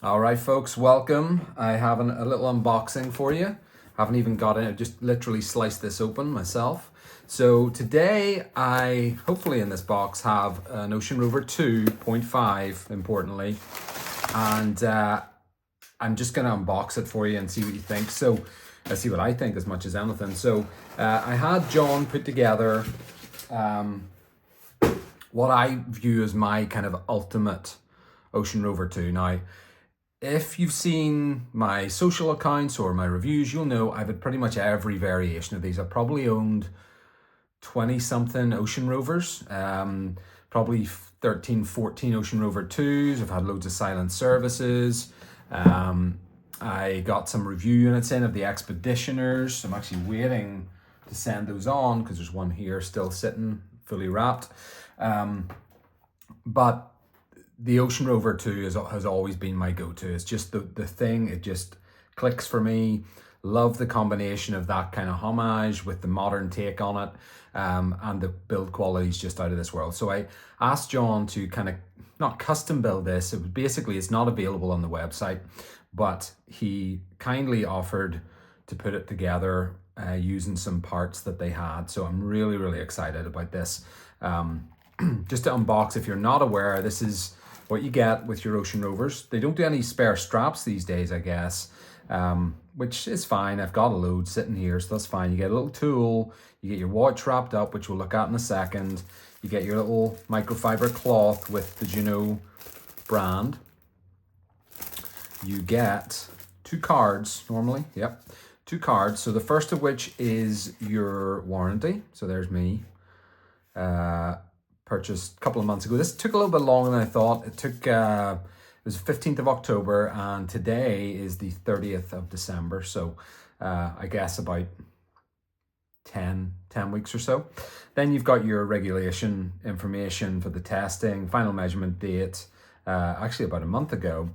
All right, folks, welcome. I have a little unboxing for you. Haven't even got it. I just literally sliced this open myself. So today hopefully in this box have an Ocean Rover 2.5, importantly. And I'm just going to unbox it for you and see what you think. So see what I think as much as anything. So I had John put together what I view as my kind of ultimate Ocean Rover 2. Now, if you've seen my social accounts or my reviews, you'll know I've had pretty much every variation of these. I've probably owned 20 something Ocean Rovers, probably 13, 14 Ocean Rover 2s. I've had loads of silent services. I got some review units in of the Expeditioners. I'm actually waiting to send those on because there's one here still sitting fully wrapped. But the Ocean Rover 2 has always been my go-to. It's just the thing, it just clicks for me. Love the combination of that kind of homage with the modern take on it, and the build quality is just out of this world. So I asked John to kind of not custom build this. It's not available on the website, but he kindly offered to put it together using some parts that they had. So I'm really, really excited about this. Just to unbox, if you're not aware, this is what you get with your Ocean Rovers. They don't do any spare straps these days, I guess, which is fine. I've got a load sitting here, so that's fine. You get a little tool, you get your watch wrapped up, which we'll look at in a second. You get your little microfiber cloth with the Ginault brand. You get 2 cards normally, yep, 2 cards. So the first of which is your warranty. So there's me. Purchased a couple of months ago. This took a little bit longer than I thought. It was 15th of October and today is the 30th of December. So I guess about 10 weeks or so. Then you've got your regulation information for the testing, final measurement date, actually about a month ago.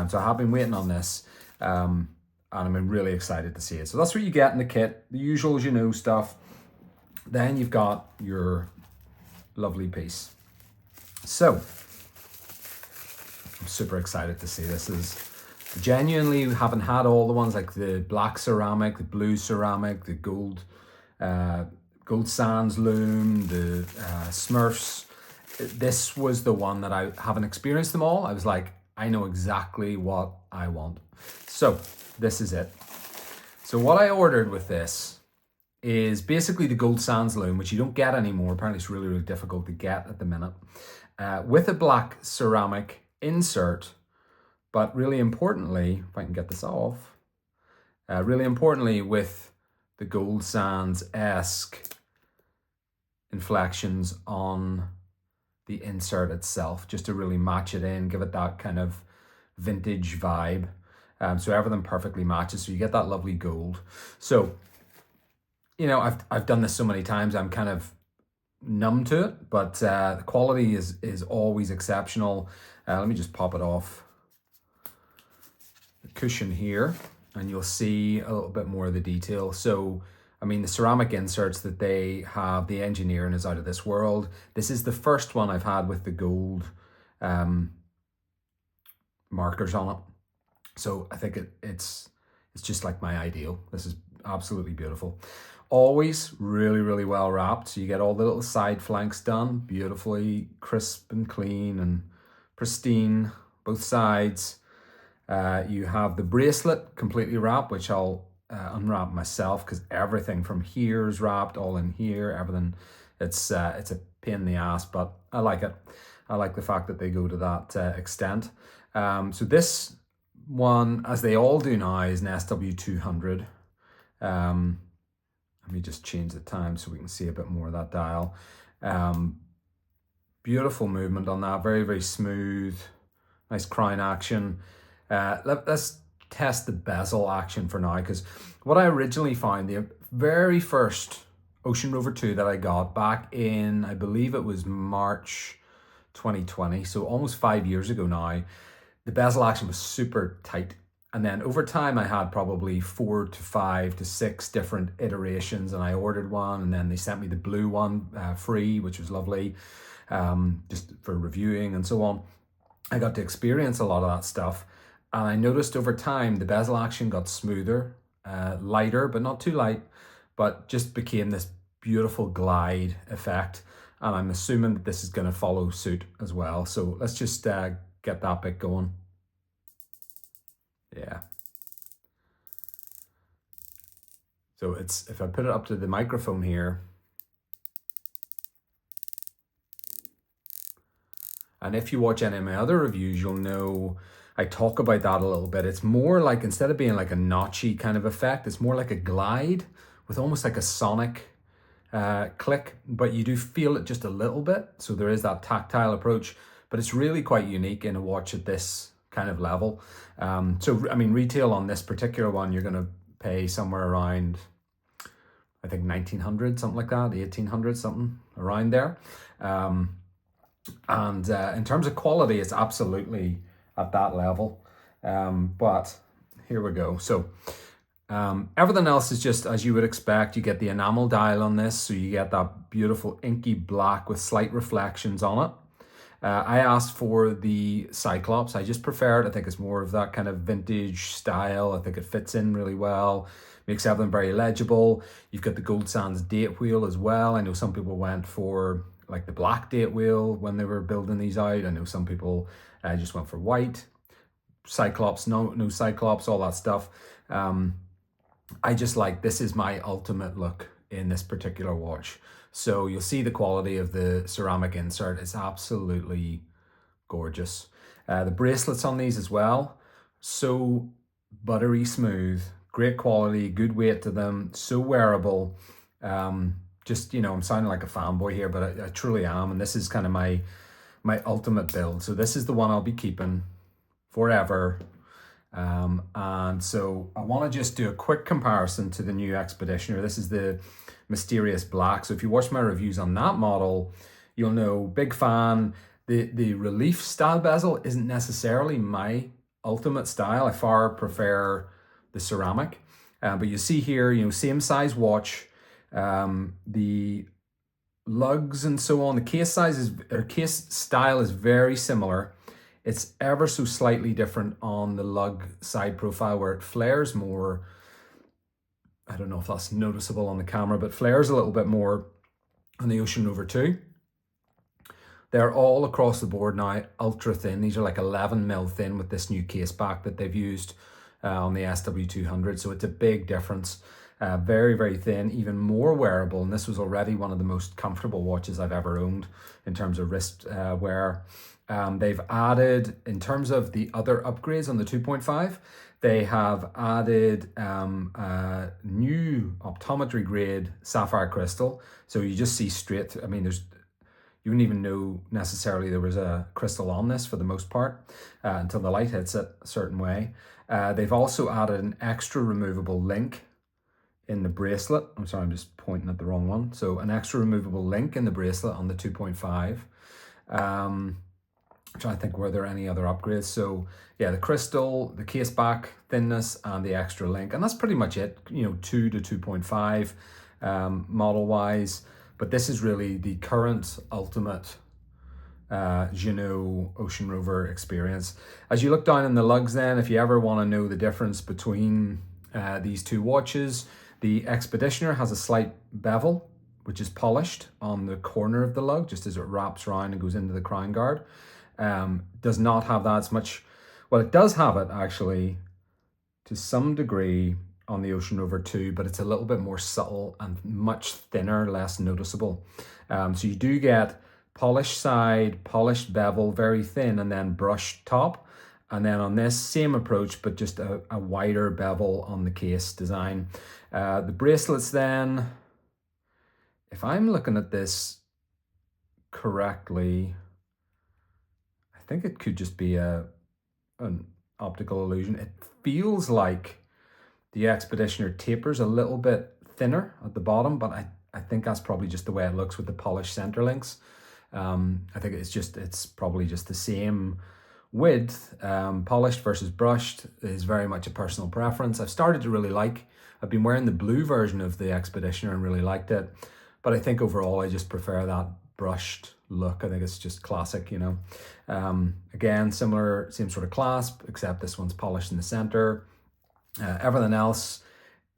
So I have been waiting on this and I'm really excited to see it. So that's what you get in the kit, the usual Ginault stuff. Then you've got your lovely piece. So I'm super excited to see this. Genuinely haven't had all the ones like the black ceramic, the blue ceramic, the gold sands loom, the Smurfs. This was the one that I haven't experienced them all. I was like, I know exactly what I want. So this is it. So what I ordered with this is basically the gold sands loom, which you don't get anymore. Apparently it's really, really difficult to get at the minute, with a black ceramic insert. But really importantly, if I can get this off, really importantly with the gold sands-esque inflections on the insert itself, just to really match it in, give it that kind of vintage vibe. So everything perfectly matches. So you get that lovely gold. So you know, I've done this so many times, I'm kind of numb to it, but the quality is always exceptional. Let me just pop it off the cushion here, and you'll see a little bit more of the detail. So, I mean, the ceramic inserts that they have, the engineering is out of this world. This is the first one I've had with the gold markers on it. So I think it's just like my ideal. This is absolutely beautiful. Always really, really well wrapped. So you get all the little side flanks done, beautifully crisp and clean and pristine, both sides. You have the bracelet completely wrapped, which I'll unwrap myself because everything from here is wrapped, all in here, everything. It's a pain in the ass, but I like it. I like the fact that they go to that extent. So this one, as they all do now, is an SW200. Let me just change the time so we can see a bit more of that dial. Beautiful movement on that, very, very smooth, nice crown action. Let's test the bezel action for now, because what I originally found, the very first Ocean Rover 2 that I got back in, I believe it was March 2020, so almost 5 years ago now, the bezel action was super tight. And then over time, I had probably 4 to 5 to 6 different iterations, and I ordered one, and then they sent me the blue one free, which was lovely, just for reviewing and so on. I got to experience a lot of that stuff. And I noticed over time the bezel action got smoother, lighter, but not too light, but just became this beautiful glide effect. And I'm assuming that this is going to follow suit as well. So let's just get that bit going. Yeah. So it's, if I put it up to the microphone here, and if you watch any of my other reviews, you'll know I talk about that a little bit. It's more like, instead of being like a notchy kind of effect, it's more like a glide with almost like a sonic click, but you do feel it just a little bit. So there is that tactile approach, but it's really quite unique in a watch at this kind of level. So, I mean, retail on this particular one, you're going to pay somewhere around, I think 1900, something like that, 1800, something around there. And in terms of quality, it's absolutely at that level. But here we go. So everything else is just as you would expect. You get the enamel dial on this, so you get that beautiful inky black with slight reflections on it. I asked for the Cyclops. I just prefer it. I think it's more of that kind of vintage style. I think it fits in really well, makes everything very legible. You've got the Gold Sands date wheel as well. I know some people went for like the black date wheel when they were building these out. I know some people just went for white. Cyclops, no Cyclops, all that stuff. I just like, this is my ultimate look in this particular watch. So you'll see the quality of the ceramic insert. It's absolutely gorgeous. The bracelets on these as well, so buttery smooth, great quality, good weight to them, so wearable. Just, you know, I'm sounding like a fanboy here, but I truly am. And this is kind of my ultimate build. So this is the one I'll be keeping forever. And so I want to just do a quick comparison to the new Expeditioner. This is the Mysterious Black. So if you watch my reviews on that model, you'll know, big fan. The relief style bezel isn't necessarily my ultimate style. I far prefer the ceramic. But you see here, you know, same size watch. The lugs and so on, the case size is, or case style is very similar. It's ever so slightly different on the lug side profile, where it flares more. I don't know if that's noticeable on the camera, but flares a little bit more on the Ocean Rover 2. They're all across the board now ultra thin. These are like 11 mil thin with this new case back that they've used on the SW200. So it's a big difference. Very, very thin, even more wearable. And this was already one of the most comfortable watches I've ever owned in terms of wrist wear. They've added, in terms of the other upgrades on the 2.5, they have added a new optometry grade sapphire crystal. So you just see straight, I mean, you wouldn't even know necessarily there was a crystal on this for the most part until the light hits it a certain way. They've also added an extra removable link in the bracelet. I'm sorry, I'm just pointing at the wrong one. So an extra removable link in the bracelet on the 2.5. I'm trying to think, were there any other upgrades? So yeah, the crystal, the case back thinness, and the extra link. And that's pretty much it, you know, 2 to 2.5 model wise. But this is really the current ultimate Ginault Ocean Rover experience. As you look down in the lugs then, if you ever want to know the difference between these two watches, the Expeditioner has a slight bevel, which is polished on the corner of the lug, just as it wraps around and goes into the crown guard. Does not have that as much, well, it does have it actually to some degree on the Ocean Rover 2, but it's a little bit more subtle and much thinner, less noticeable. So you do get polished side, polished bevel, very thin, and then brushed top. And then on this, same approach, but just a wider bevel on the case design. The bracelets then, if I'm looking at this correctly, I think it could just be an optical illusion. It feels like the Expeditioner tapers a little bit thinner at the bottom, but I think that's probably just the way it looks with the polished center links. I think it's probably just the same width. Polished versus brushed is very much a personal preference. I've started to really like, I've been wearing the blue version of the Expeditioner and really liked it, but I think overall I just prefer that brushed look. I think it's just classic, you know. Again, same sort of clasp, except this one's polished in the center. Everything else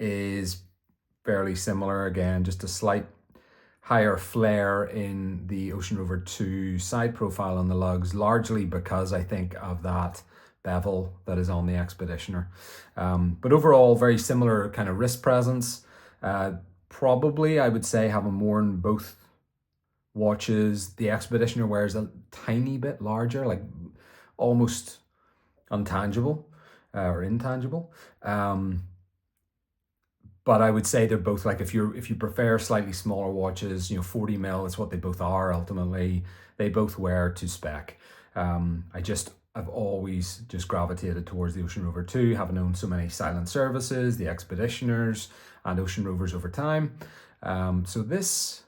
is fairly similar. Again, just a slight higher flare in the Ocean Rover 2 side profile on the lugs, largely because I think of that bevel that is on the Expeditioner. But overall, very similar kind of wrist presence. Probably, I would say, having worn both watches, the Expeditioner wears a tiny bit larger, like almost untangible or intangible. But I would say they're both, like, if you prefer slightly smaller watches, 40 mil is what they both are ultimately. They both wear to spec. I've always just gravitated towards the Ocean Rover 2, having owned so many silent services, the Expeditioners and Ocean Rovers over time. So this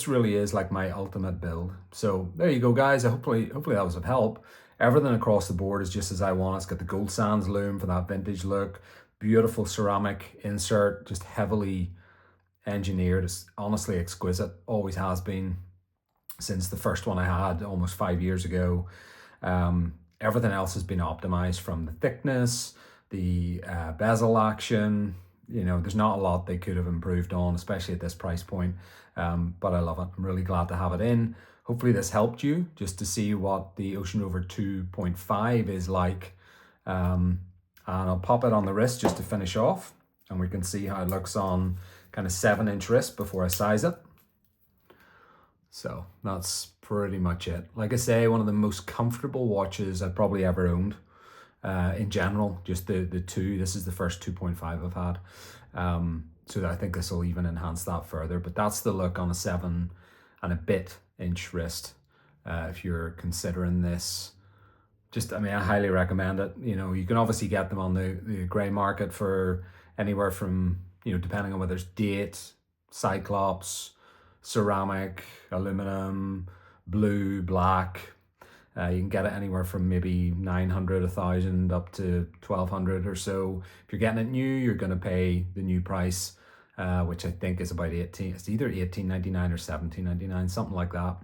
really is like my ultimate build. So there you go, guys. Hopefully that was of help. Everything across the board is just as I want. It's got the gold sands loom for that vintage look. Beautiful ceramic insert, just heavily engineered. It's honestly exquisite. Always has been since the first one I had almost 5 years ago. Everything else has been optimized, from the thickness, the bezel action. There's not a lot they could have improved on, especially at this price point. But I love it. I'm really glad to have it in. Hopefully this helped you just to see what the Ocean Rover 2.5 is like. And I'll pop it on the wrist just to finish off, and we can see how it looks on kind of 7-inch wrist before I size it. So that's pretty much it. Like I say, one of the most comfortable watches I've probably ever owned. In general, just the two. This is the first 2.5 I've had. So I think this will even enhance that further. But that's the look on a 7 and a bit inch wrist. If you're considering this, I highly recommend it. You can obviously get them on the grey market for anywhere from, depending on whether it's date, cyclops, ceramic, aluminum, blue, black. You can get it anywhere from maybe 900, 1,000 up to 1,200 or so. If you're getting it new, you're going to pay the new price, which I think is about 18. It's either 18.99 or 17.99, something like that.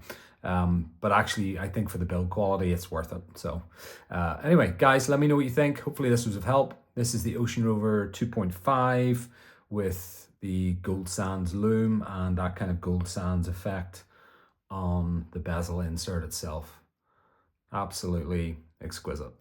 But actually, I think for the build quality, it's worth it. So anyway, guys, let me know what you think. Hopefully this was of help. This is the Ocean Rover 2.5 with the gold sands loom and that kind of gold sands effect on the bezel insert itself. Absolutely exquisite.